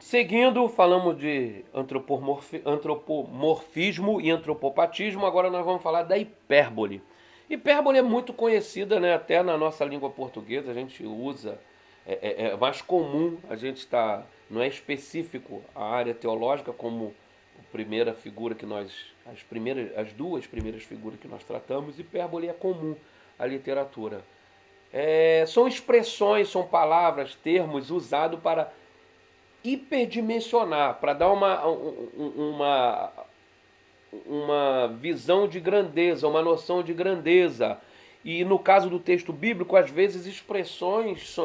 Seguindo, falamos de antropomorfismo e antropopatismo, agora nós vamos falar da hipérbole. Hipérbole é muito conhecida, né? Até na nossa língua portuguesa a gente usa, é mais comum, a gente está, não é específico a área teológica como a primeira figura que nós, as duas primeiras figuras que nós tratamos, hipérbole é comum à literatura. São expressões, são palavras, termos usados para hiperdimensionar, para dar uma visão de grandeza, uma noção de grandeza. E no caso do texto bíblico, às vezes expressões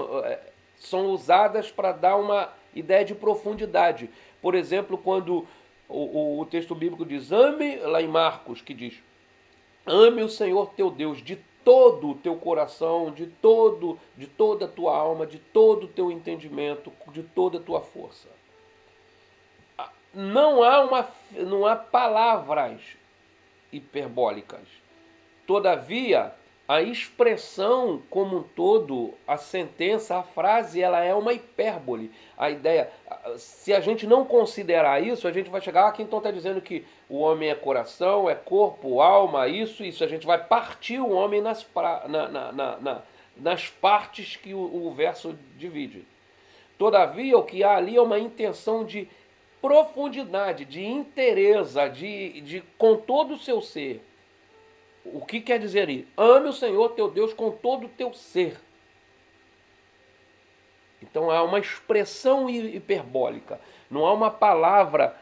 são usadas para dar uma ideia de profundidade. Por exemplo, quando o texto bíblico diz, ame, lá em Marcos, que diz, ame o Senhor teu Deus de todo o teu coração, de toda a tua alma, de todo o teu entendimento, de toda a tua força. Não há palavras hiperbólicas. Todavia, a expressão como um todo, a sentença, a frase, ela é uma hipérbole. A ideia, se a gente não considerar isso, a gente vai chegar aqui, então está dizendo que o homem é coração, é corpo, alma, isso. A gente vai partir o homem nas partes que o verso divide. Todavia, o que há ali é uma intenção de profundidade, de inteireza, com todo o seu ser. O que quer dizer isso? Ame o Senhor teu Deus com todo o teu ser. Então há uma expressão hiperbólica. Não há uma palavra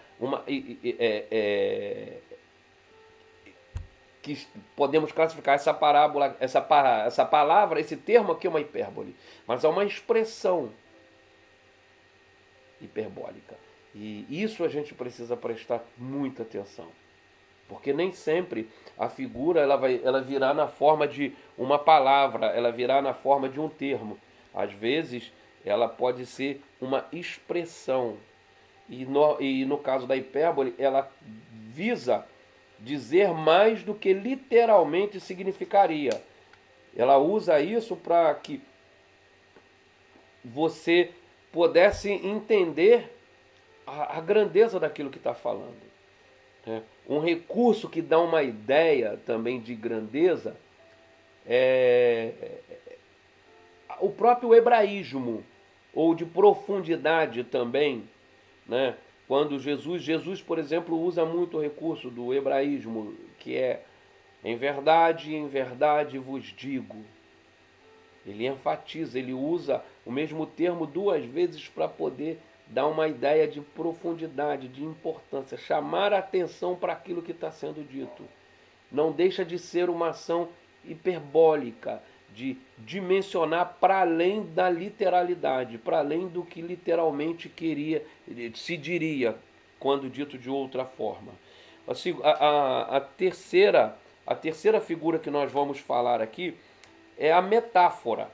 que podemos classificar essa parábola, essa palavra, esse termo aqui é uma hipérbole. Mas há uma expressão hiperbólica. E isso a gente precisa prestar muita atenção. Porque nem sempre a figura ela virá na forma de uma palavra, ela virá na forma de um termo. Às vezes ela pode ser uma expressão. E no caso da hipérbole, ela visa dizer mais do que literalmente significaria. Ela usa isso para que você pudesse entender a grandeza daquilo que está falando. Um recurso que dá uma ideia também de grandeza é o próprio hebraísmo, ou de profundidade também, né? Quando Jesus, por exemplo, usa muito o recurso do hebraísmo, que é em verdade vos digo. Ele enfatiza, ele usa o mesmo termo duas vezes para poder dar uma ideia de profundidade, de importância, chamar a atenção para aquilo que está sendo dito. Não deixa de ser uma ação hiperbólica, de dimensionar para além da literalidade, para além do que literalmente se diria, quando dito de outra forma. A terceira figura que nós vamos falar aqui é a metáfora.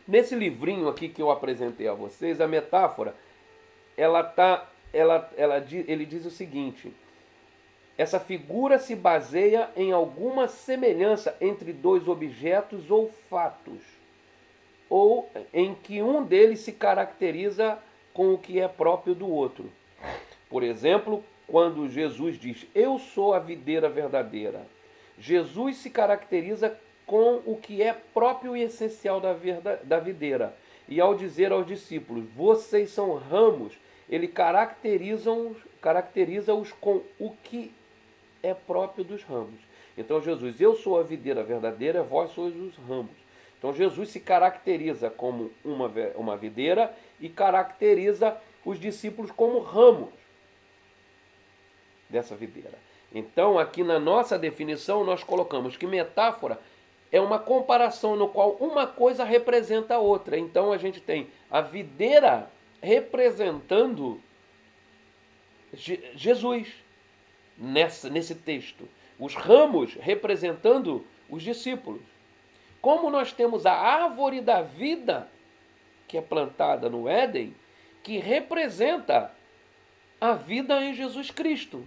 Nesse livrinho aqui que eu apresentei a vocês, a metáfora, ele diz o seguinte: essa figura se baseia em alguma semelhança entre dois objetos ou fatos, ou em que um deles se caracteriza com o que é próprio do outro. Por exemplo, quando Jesus diz, eu sou a videira verdadeira, Jesus se caracteriza com o que é próprio e essencial da videira. E ao dizer aos discípulos, vocês são ramos, ele caracteriza-os com o que é próprio dos ramos. Então Jesus, eu sou a videira verdadeira, vós sois os ramos. Então Jesus se caracteriza como uma videira e caracteriza os discípulos como ramos dessa videira. Então aqui na nossa definição nós colocamos que metáfora é uma comparação no qual uma coisa representa a outra. Então a gente tem a videira representando Jesus nesse texto. Os ramos representando os discípulos. Como nós temos a árvore da vida, que é plantada no Éden, que representa a vida em Jesus Cristo.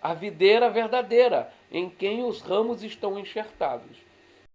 A videira verdadeira, em quem os ramos estão enxertados.